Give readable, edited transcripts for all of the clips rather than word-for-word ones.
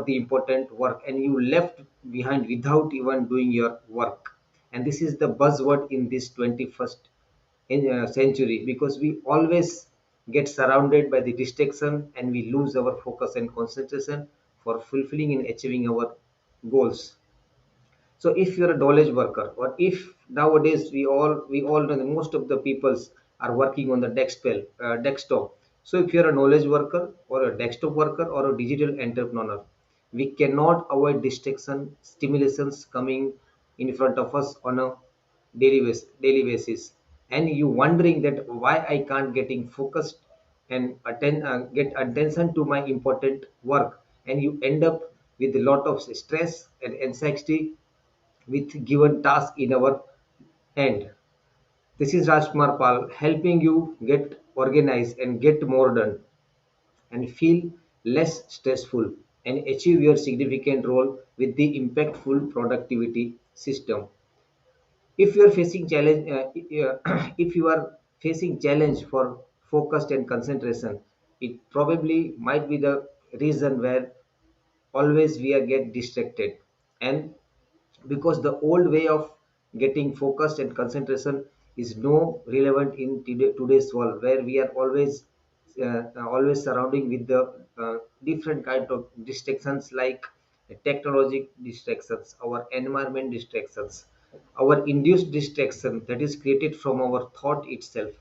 the important work and you left behind without even doing your work. And this is the buzzword in this 21st century, because we always get surrounded by the distraction and we lose our focus and concentration for fulfilling and achieving our goals. So if you're a knowledge worker, or if nowadays we all know that most of the peoples are working on the desktop. So if you're a knowledge worker or a desktop worker or a digital entrepreneur, we cannot avoid distraction stimulations coming in front of us on a daily basis. And you wondering that why I can't getting focused and get attention to my important work, and you end up with a lot of stress and anxiety with given task in our hand. This is Rajkumar Pal helping you get organized and get more done and feel less stressful and achieve your significant role with the impactful productivity system. If you are facing challenge, if you are facing challenge for focused and concentration, it probably might be the reason where always we are get distracted. And because the old way of getting focused and concentration is no relevant in today's world, where we are always surrounding with the different kind of distractions, like technology distractions, our environment distractions, our induced distraction that is created from our thought itself,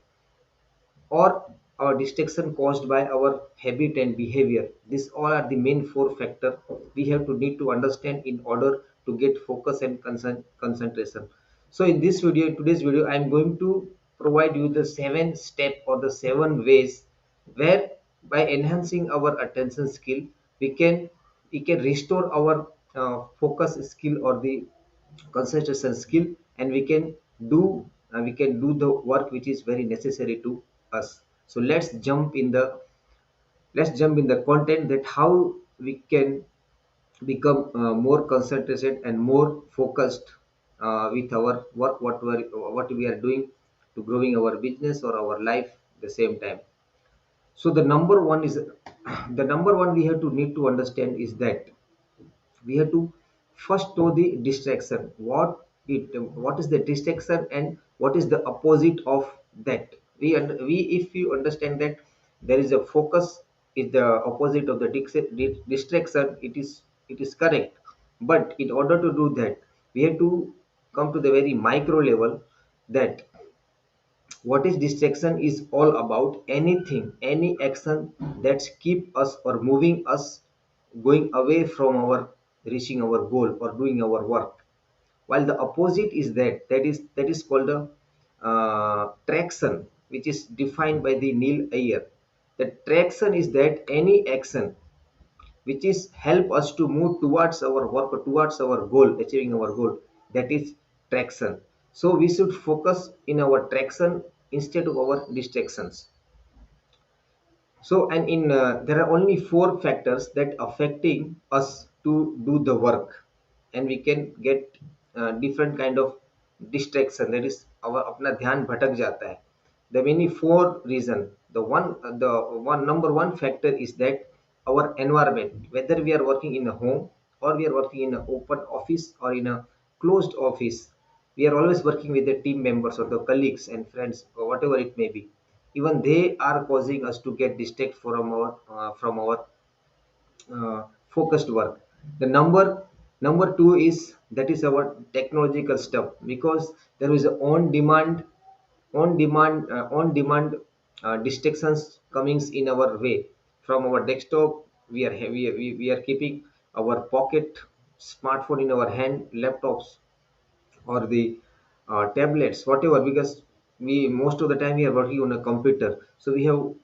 or our distraction caused by our habit and behavior. These all are the main four factors we have to need to understand in order to get focus and concentration. So in this video, today's video, I am going to provide you the 7 step or the 7 ways where by enhancing our attention skill, we can restore our focus skill or the concentration skill, and we can do the work which is very necessary to us. So let's jump in the content that how we can become more concentrated and more focused with our work, what we are doing to growing our business or our life at the same time. So the number one is the number one we have to need to understand is that we have to first know the distraction, what is the distraction and what is the opposite of that. We If you understand that there is a focus is the opposite of the distraction, it is correct. But in order to do that, we have to come to the very micro level, that what is distraction is all about anything, any action that keep us or moving us going away from our reaching our goal or doing our work. While the opposite is that is called a traction, which is defined by the Neil Ayer. The traction is that any action which is help us to move towards our work or towards our goal, achieving our goal, that is traction. So we should focus in our traction instead of our distractions. So, and in there are only four factors that affecting us to do the work, and we can get different kind of distraction. That is, our अपना ध्यान भटक जाता है. The many four reason. The one number one factor is that our environment. Whether we are working in a home or we are working in an open office or in a closed office, we are always working with the team members or the colleagues and friends or whatever it may be. Even they are causing us to get distracted from our focused work. The number two is that is our technological stuff, because there is a on demand distractions comings in our way from our desktop. We are keeping our pocket smartphone in our hand, laptops or the tablets, whatever, because we most of the time we are working on a computer, so we have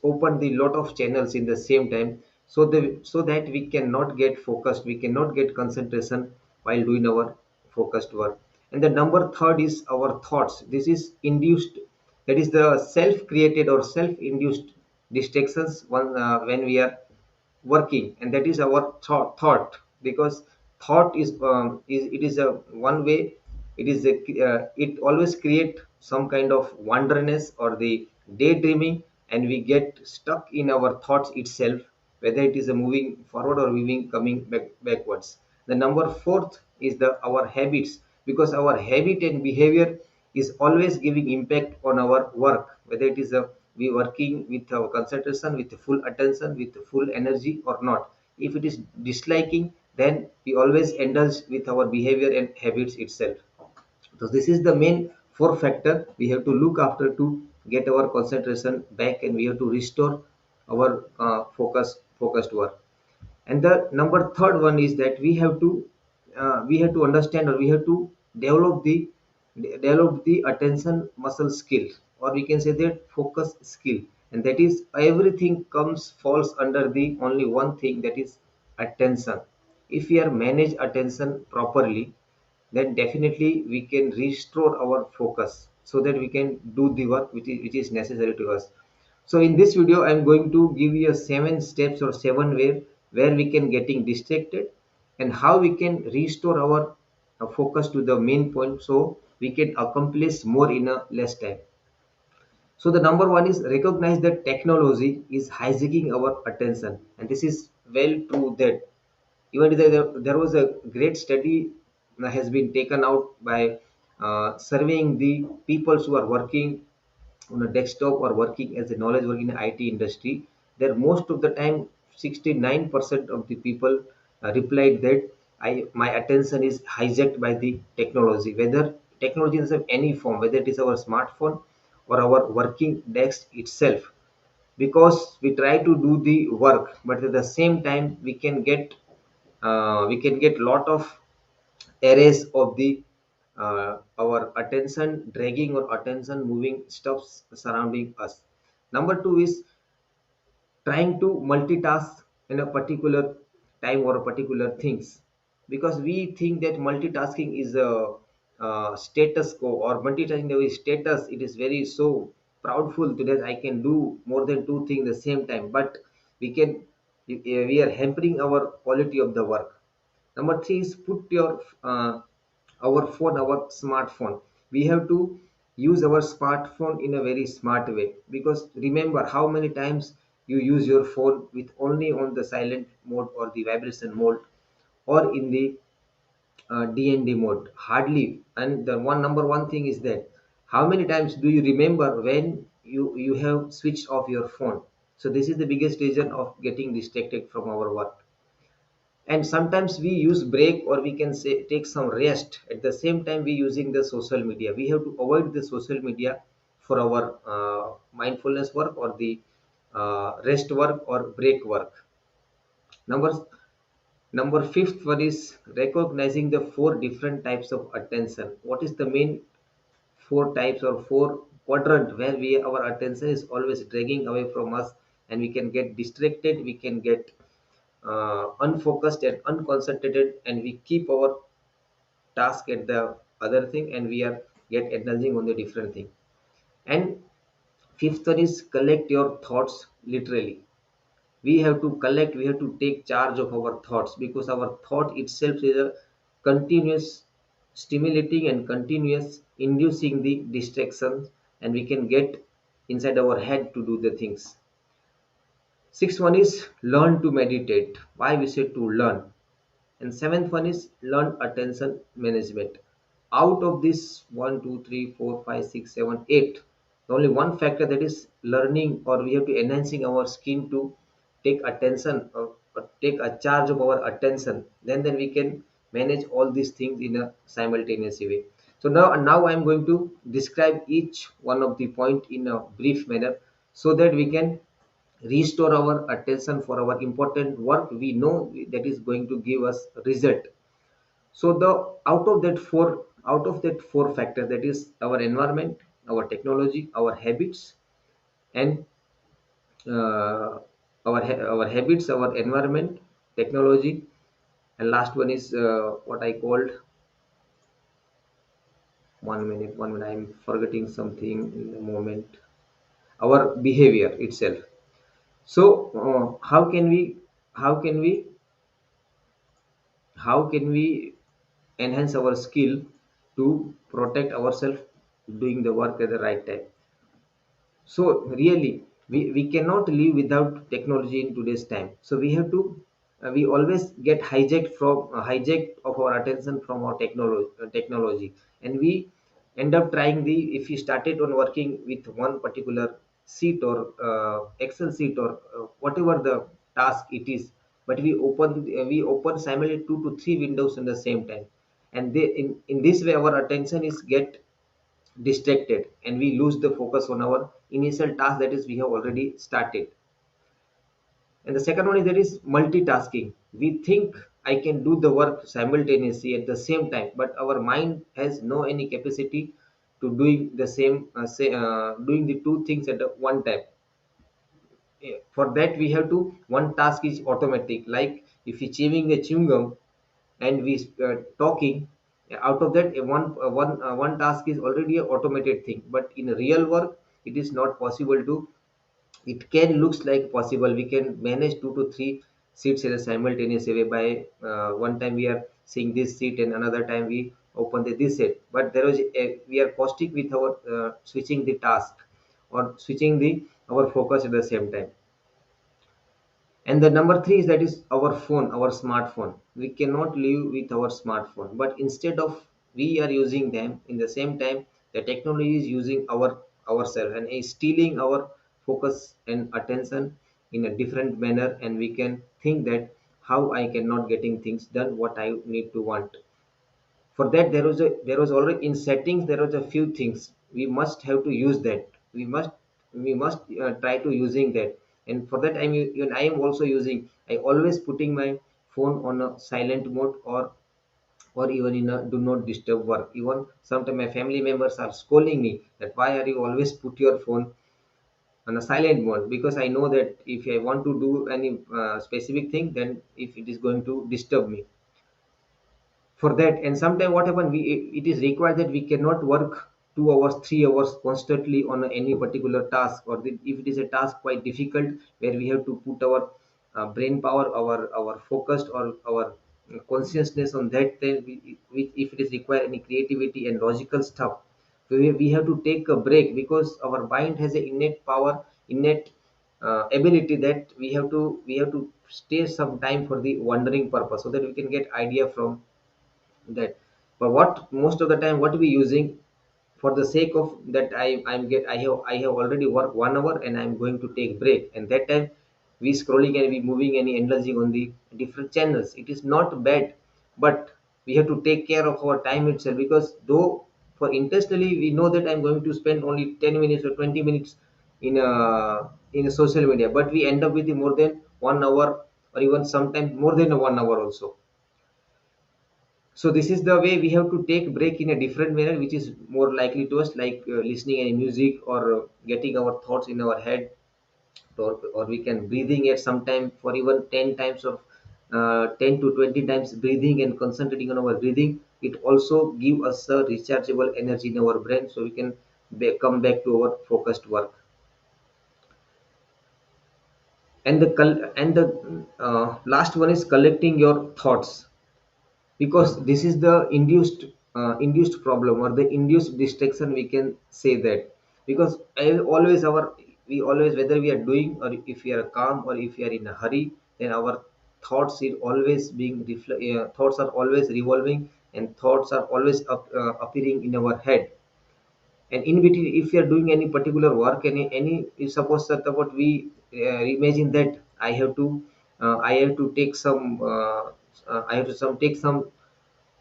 opened the lot of channels in the same time, so that we cannot get focused, we cannot get concentration while doing our focused work. And the number third is our thoughts. This is induced, that is the self created or self induced distractions when we are working, and that is our thought. Because thought is it is a one way, it always create some kind of wonderness or the daydreaming, and we get stuck in our thoughts itself. whether it is a moving forward or moving coming backwards. The number fourth is the our habits, because our habit and behavior is always giving impact on our work, whether it is a we working with our concentration, with full attention, with full energy or not. If it is disliking, then we always indulge with our behavior and habits itself. So this is the main four factor we have to look after to get our concentration back, and we have to restore our focused work. And the number third one is that we have to understand, or we have to develop the attention muscle skill, or we can say that focus skill. And that is everything comes falls under the only one thing, that is attention. If we are manage attention properly, then definitely we can restore our focus so that we can do the work which is necessary to us. So in this video I'm going to give you a 7 steps or 7 way where we can getting distracted, and how we can restore our focus to the main point, so we can accomplish more in a less time. So the number one is recognize that technology is hijacking our attention, and this is well true that even there was a great study that has been taken out by surveying the people who are working on a desktop or working as a knowledge work in the IT industry. There most of the time 69% of the people replied that my attention is hijacked by the technology, whether technology is of any form, whether it is our smartphone or our working desk itself. Because we try to do the work, but at the same time we can get lot of arrays of the our attention dragging or attention moving stuffs surrounding us. Number two is trying to multitask in a particular time or a particular things, because we think that multitasking is a status quo, or multitasking is status. It is very so proudful to that I can do more than two things at the same time, but we are hampering our quality of the work. Number three is put your our phone, our smartphone. We have to use our smartphone in a very smart way, because remember how many times you use your phone with only on the silent mode or the vibration mode, or in the DND mode? Hardly. And the one number one thing is that how many times do you remember when you have switched off your phone? So this is the biggest reason of getting distracted from our work. And sometimes we use break, or we can say take some rest, at the same time we using the social media. We have to avoid the social media for our mindfulness work, or the rest work or break work. Number number fifth one is recognizing the four different types of attention. What is the main four types or four quadrant where we our attention is always dragging away from us, and we can get distracted, we can get unfocused and unconcentrated, and we keep our task at the other thing, and we are get indulging on the different thing. And fifth one is collect your thoughts literally. We have to collect, we have to take charge of our thoughts, because our thought itself is a continuous stimulating and continuous inducing the distractions, and we can get inside our head to do the things. Sixth one is learn to meditate. Why we say to learn? And seventh one is learn attention management. Out of this 1 2 3 4 5 6 7 8, the only one factor that is learning, or we have to enhancing our skill to take attention, or take a charge of our attention, then we can manage all these things in a simultaneous way. So now I'm going to describe each one of the point in a brief manner, so that we can restore our attention for our important work we know that is going to give us result. So the out of that four factor, that is our environment, our technology, our habits, and our habits, our environment, technology, and last one is what I called, 1 minute, I'm forgetting something in the moment, our behavior itself. So how can we how can we enhance our skill to protect ourselves doing the work at the right time? So really, We cannot live without technology in today's time. So we have to we always get hijacked of our attention from our technology, and we end up trying the if we started on working with one particular sheet or excel sheet or whatever the task it is, but we open simultaneously two to three windows in the same time, and in this way our attention is get distracted and we lose the focus on our initial task that is we have already started. And the second one is that is multitasking. We think I can do the work simultaneously at the same time, but our mind has no any capacity to doing the same doing the two things at the one time. For that we have to one task is automatic, like if we chewing a chewing gum and we talking, out of that one task is already a automated thing, but in real work it is not possible to. It can looks like possible, we can manage two to three seats in a simultaneous way by one time we are seeing this seat and another time we open this seat, but there is we are caustic with our switching the task or switching the our focus at the same time. And the number three is that is our phone, our smartphone. We cannot live with our smartphone, but instead of we are using them in the same time, the technology is using ourselves and is stealing our focus and attention in a different manner. And we can think that how I cannot getting things done what I need to want. For that there was already in settings there was a few things we must have to use that we must try to using that. And for that even I am also using, I always putting my phone on a silent mode or even in a do not disturb work. Even sometimes my family members are scolding me that why are you always put your phone on a silent mode, because I know that if I want to do any specific thing, then if it is going to disturb me for that. And sometimes what happen, we it is required that we cannot work 2 hours 3 hours constantly on any particular task, or if it is a task quite difficult where we have to put our brain power, our focused or our consciousness on that, then if it is required any creativity and logical stuff, we have to take a break, because our mind has an innate power, innate ability, that we have to stay some time for the wandering purpose so that we can get idea from that. But what most of the time what we using, for the sake of that I have already worked 1 hour and I'm going to take break, and that time we scrolling and we moving and indulging on the different channels. It is not bad, but we have to take care of our time itself, because though for intentionally we know that I'm going to spend only 10 minutes or 20 minutes in a social media, but we end up with more than 1 hour or even sometimes more than a 1 hour also. So this is the way we have to take break in a different manner, which is more likely to us, like listening any music or getting our thoughts in our head, or we can breathing at some time for even 10 times of 10 to 20 times breathing and concentrating on our breathing. It also give us a rechargeable energy in our brain, so we can come back to our focused work. And the last one is collecting your thoughts, because this is the induced problem or the induced distraction, we can say that. Because always our we always, whether we are doing or if we are calm or if we are in a hurry, then our thoughts is always thoughts are always revolving, and thoughts are always appearing in our head. And in between, if we are doing any particular work, any if suppose that what we imagine that I have to take some I have to some take some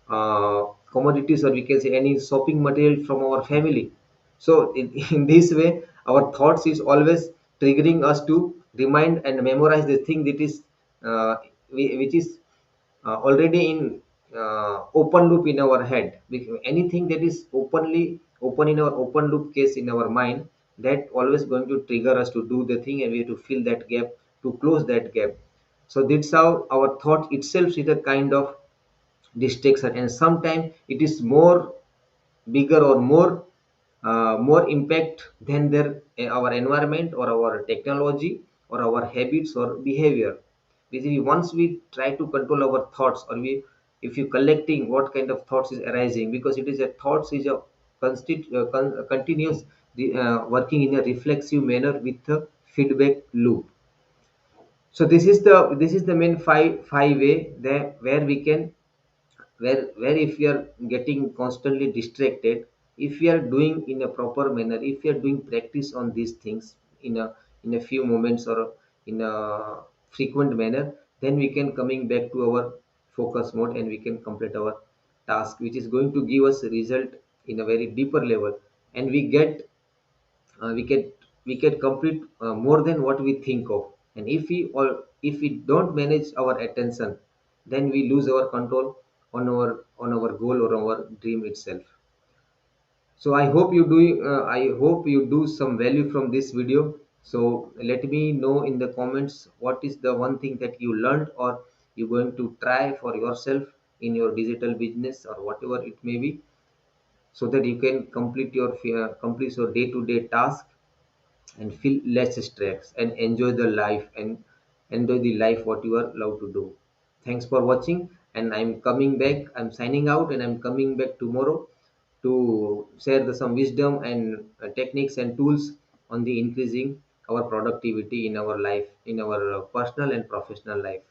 commodities, or we can say any shopping material from our family. So in this way our thoughts is always triggering us to remind and memorize the thing that is which is already in open loop in our head. Anything that is openly open in our open loop case in our mind, that always going to trigger us to do the thing, and we have to fill that gap, to close that gap. So that's how our thought itself is a kind of distraction, and sometimes it is more bigger or more impact than our environment or our technology or our habits or behavior. Basically once we try to control our thoughts, or we if you collecting what kind of thoughts is arising, because it is a thoughts is a continuous working in a reflexive manner with the feedback loop. So this is the main five way that where we can, where if we are getting constantly distracted, if we are doing in a proper manner, if we are doing practice on these things in a few moments or in a frequent manner, then we can coming back to our focus mode and we can complete our task, which is going to give us a result in a very deeper level. And we get we can complete more than what we think of. And if we don't manage our attention, then we lose our control on our goal or our dream itself. So I hope you do some value from this video. So let me know in the comments what is the one thing that you learned or you're going to try for yourself in your digital business or whatever it may be, so that you can complete your day-to-day task and feel less stress and enjoy the life and enjoy the life what you are allowed to do. Thanks for watching, and I'm coming back. I'm signing out, and I'm coming back tomorrow to share some wisdom and techniques and tools on the increasing our productivity in our life, in our personal and professional life.